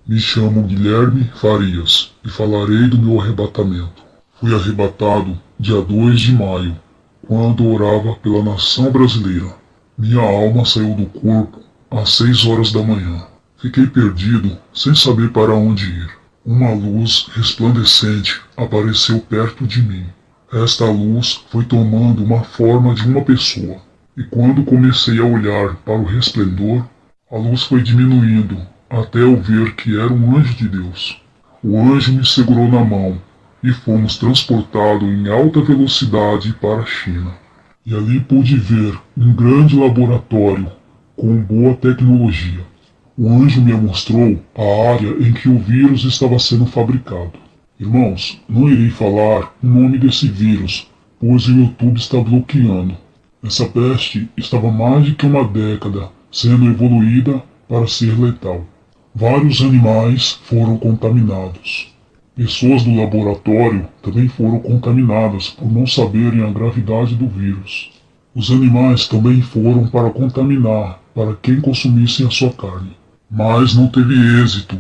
Me chamo Guilherme Farias e falarei do meu arrebatamento. Fui arrebatado dia 2 de maio, quando orava pela nação brasileira. Minha alma saiu do corpo às 6 horas da manhã. Fiquei perdido, sem saber para onde ir. Uma luz resplandecente apareceu perto de mim. Esta luz foi tomando uma forma de uma pessoa, e quando comecei a olhar para o resplendor, a luz foi diminuindo, até eu ver que era um anjo de Deus. O anjo me segurou na mão, e fomos transportados em alta velocidade para a China. E ali pude ver um grande laboratório, com boa tecnologia. O anjo me mostrou a área em que o vírus estava sendo fabricado. Irmãos, não irei falar o nome desse vírus, pois o YouTube está bloqueando. Essa peste estava mais de que uma década sendo evoluída para ser letal. Vários animais foram contaminados. Pessoas do laboratório também foram contaminadas por não saberem a gravidade do vírus. Os animais também foram para contaminar para quem consumisse a sua carne. Mas não teve êxito,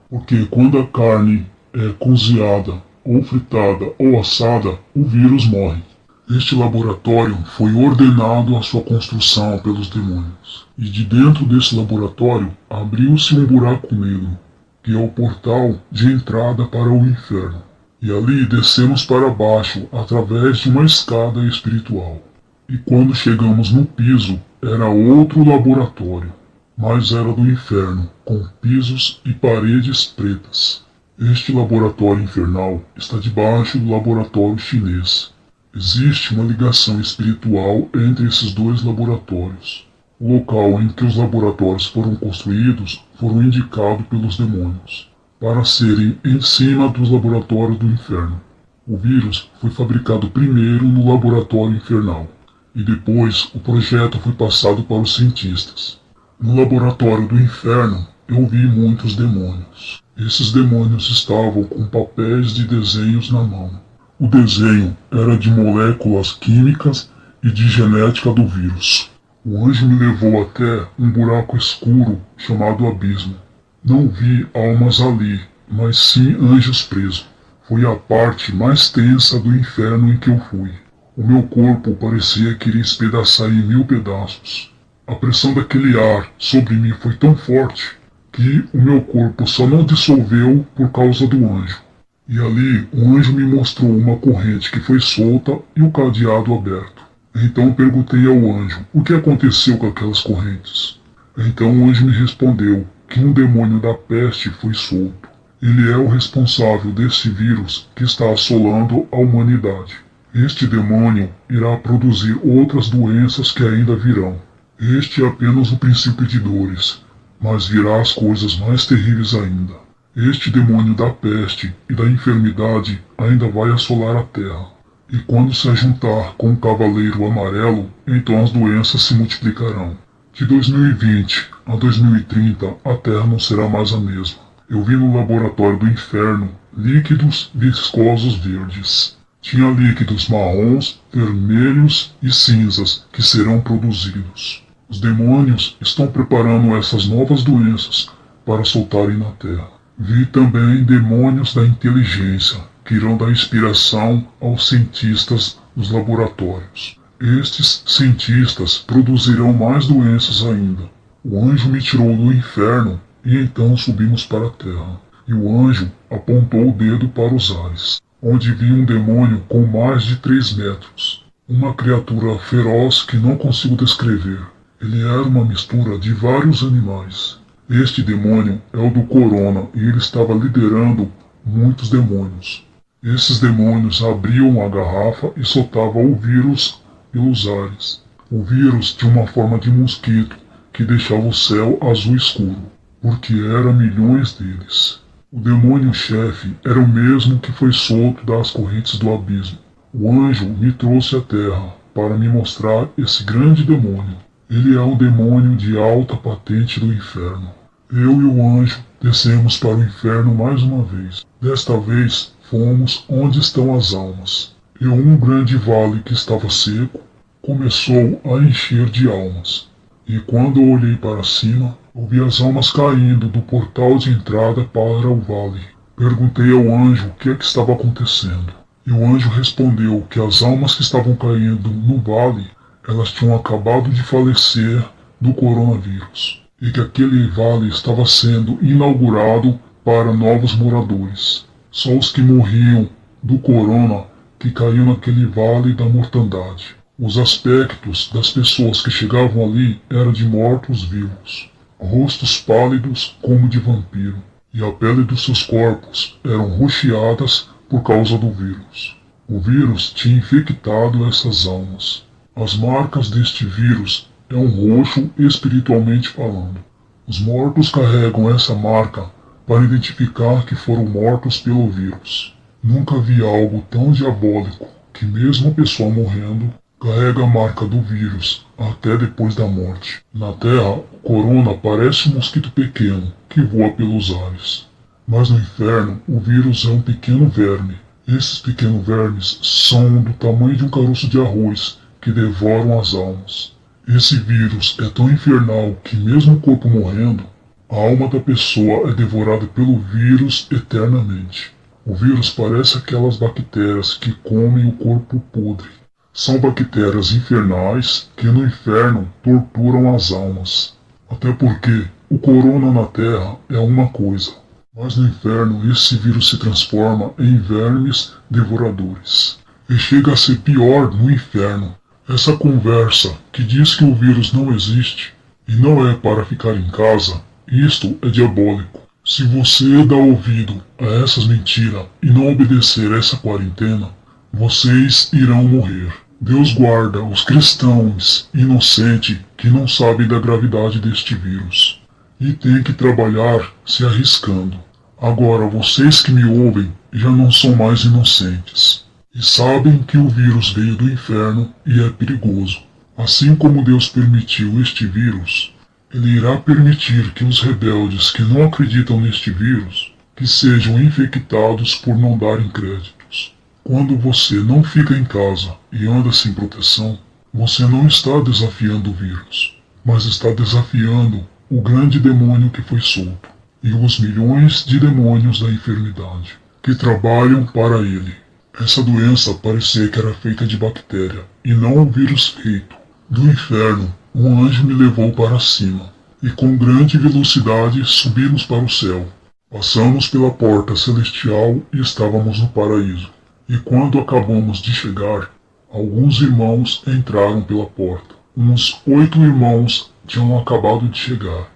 porque quando a carne é cozinhada, ou fritada, ou assada, o vírus morre. Este laboratório foi ordenado a sua construção pelos demônios. E de dentro desse laboratório abriu-se um buraco negro, que é o portal de entrada para o inferno. E ali descemos para baixo através de uma escada espiritual. E quando chegamos no piso, era outro laboratório, mas era do inferno, com pisos e paredes pretas. Este laboratório infernal está debaixo do laboratório chinês. Existe uma ligação espiritual entre esses dois laboratórios. O local em que os laboratórios foram construídos foram indicados pelos demônios, para serem em cima dos laboratórios do inferno. O vírus foi fabricado primeiro no laboratório infernal, e depois o projeto foi passado para os cientistas. No laboratório do inferno, eu vi muitos demônios. Esses demônios estavam com papéis de desenhos na mão. O desenho era de moléculas químicas e de genética do vírus. O anjo me levou até um buraco escuro chamado abismo. Não vi almas ali, mas sim anjos presos. Foi a parte mais tensa do inferno em que eu fui. O meu corpo parecia que iria espedaçar em 1000 pedaços. A pressão daquele ar sobre mim foi tão forte que o meu corpo só não dissolveu por causa do anjo. E ali o anjo me mostrou uma corrente que foi solta e o cadeado aberto. Então perguntei ao anjo o que aconteceu com aquelas correntes. Então o anjo me respondeu que um demônio da peste foi solto. Ele é o responsável desse vírus que está assolando a humanidade. Este demônio irá produzir outras doenças que ainda virão. Este é apenas o princípio de dores, mas virá as coisas mais terríveis ainda. Este demônio da peste e da enfermidade ainda vai assolar a terra. E quando se juntar com o cavaleiro amarelo, então as doenças se multiplicarão. De 2020 a 2030, a terra não será mais a mesma. Eu vi no laboratório do inferno líquidos viscosos verdes. Tinha líquidos marrons, vermelhos e cinzas que serão produzidos. Os demônios estão preparando essas novas doenças para soltarem na terra. Vi também demônios da inteligência, que irão dar inspiração aos cientistas dos laboratórios. Estes cientistas produzirão mais doenças ainda. O anjo me tirou do inferno e então subimos para a terra. E o anjo apontou o dedo para os ares, onde vi um demônio com mais de 3 metros. Uma criatura feroz que não consigo descrever. Ele era uma mistura de vários animais. Este demônio é o do Corona e ele estava liderando muitos demônios. Esses demônios abriam a garrafa e soltavam o vírus pelos ares. O vírus tinha uma forma de mosquito que deixava o céu azul escuro, porque eram milhões deles. O demônio-chefe era o mesmo que foi solto das correntes do abismo. O anjo me trouxe à terra para me mostrar esse grande demônio. Ele é um demônio de alta patente do inferno. Eu e o anjo descemos para o inferno mais uma vez. Desta vez fomos onde estão as almas. E um grande vale que estava seco começou a encher de almas. E quando eu olhei para cima, eu vi as almas caindo do portal de entrada para o vale. Perguntei ao anjo o que é que estava acontecendo. E o anjo respondeu que as almas que estavam caindo no vale, elas tinham acabado de falecer do coronavírus. E que aquele vale estava sendo inaugurado para novos moradores. Só os que morriam do corona que caíam naquele vale da mortandade. Os aspectos das pessoas que chegavam ali eram de mortos-vivos, rostos pálidos como de vampiro, e a pele dos seus corpos eram roxeadas por causa do vírus. O vírus tinha infectado essas almas. As marcas deste vírus é um roxo espiritualmente falando. Os mortos carregam essa marca para identificar que foram mortos pelo vírus. Nunca vi algo tão diabólico que mesmo a pessoa morrendo carrega a marca do vírus até depois da morte. Na Terra, o corona parece um mosquito pequeno que voa pelos ares. Mas no inferno, o vírus é um pequeno verme. Esses pequenos vermes são do tamanho de um caroço de arroz que devoram as almas. Esse vírus é tão infernal que mesmo o corpo morrendo, a alma da pessoa é devorada pelo vírus eternamente. O vírus parece aquelas bactérias que comem o corpo podre. São bactérias infernais que no inferno torturam as almas. Até porque o corona na Terra é uma coisa, mas no inferno esse vírus se transforma em vermes devoradores. E chega a ser pior no inferno. Essa conversa que diz que o vírus não existe e não é para ficar em casa, isto é diabólico. Se você dá ouvido a essas mentiras e não obedecer a essa quarentena, vocês irão morrer. Deus guarda os cristãos inocentes que não sabem da gravidade deste vírus e têm que trabalhar se arriscando. Agora vocês que me ouvem já não são mais inocentes e sabem que o vírus veio do inferno e é perigoso. Assim como Deus permitiu este vírus, Ele irá permitir que os rebeldes que não acreditam neste vírus que sejam infectados por não darem créditos. Quando você não fica em casa e anda sem proteção, você não está desafiando o vírus, mas está desafiando o grande demônio que foi solto e os milhões de demônios da enfermidade que trabalham para ele. Essa doença parecia que era feita de bactéria e não um vírus feito. Do inferno, um anjo me levou para cima, e com grande velocidade subimos para o céu. Passamos pela porta celestial e estávamos no paraíso. E quando acabamos de chegar, alguns irmãos entraram pela porta. Uns 8 irmãos tinham acabado de chegar.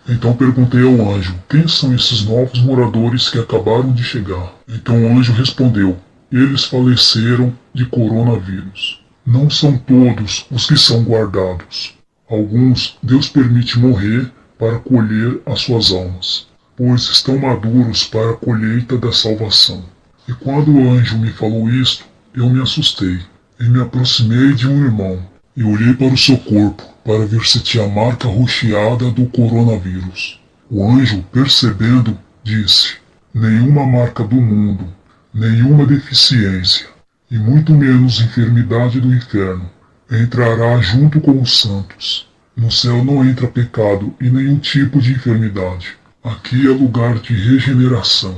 Então perguntei ao anjo, quem são esses novos moradores que acabaram de chegar? Então o anjo respondeu, eles faleceram de coronavírus. Não são todos os que são guardados. Alguns Deus permite morrer para colher as suas almas, pois estão maduros para a colheita da salvação. E quando o anjo me falou isto, eu me assustei, e me aproximei de um irmão, e olhei para o seu corpo, para ver se tinha a marca roxeada do coronavírus. O anjo, percebendo, disse, nenhuma marca do mundo, nenhuma deficiência, e muito menos enfermidade do inferno, entrará junto com os santos. No céu não entra pecado e nenhum tipo de enfermidade. Aqui é lugar de regeneração.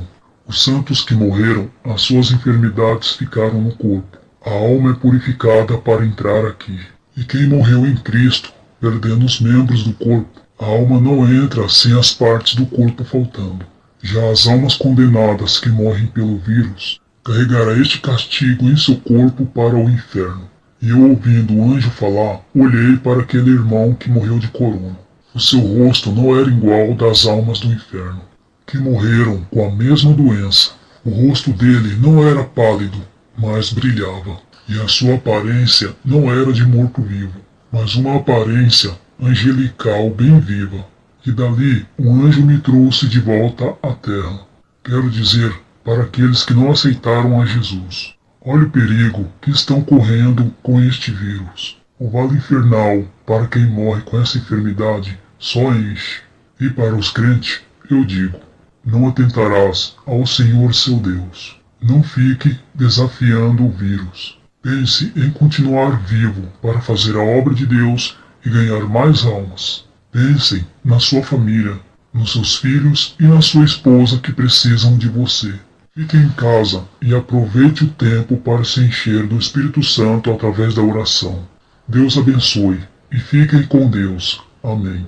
Os santos que morreram, as suas enfermidades ficaram no corpo. A alma é purificada para entrar aqui. E quem morreu em Cristo, perdendo os membros do corpo, a alma não entra sem as partes do corpo faltando. Já as almas condenadas que morrem pelo vírus, carregará este castigo em seu corpo para o inferno. E eu, ouvindo o anjo falar, olhei para aquele irmão que morreu de corona. O seu rosto não era igual ao das almas do inferno, que morreram com a mesma doença. O rosto dele não era pálido, mas brilhava. E a sua aparência não era de morto-vivo, mas uma aparência angelical bem viva. E dali um anjo me trouxe de volta à terra. Quero dizer, para aqueles que não aceitaram a Jesus. Olha o perigo que estão correndo com este vírus. O vale infernal, para quem morre com essa enfermidade, só enche. E para os crentes, eu digo, não atentarás ao Senhor seu Deus. Não fique desafiando o vírus. Pense em continuar vivo para fazer a obra de Deus e ganhar mais almas. Pensem na sua família, nos seus filhos e na sua esposa que precisam de você. Fique em casa e aproveite o tempo para se encher do Espírito Santo através da oração. Deus abençoe e fiquem com Deus. Amém.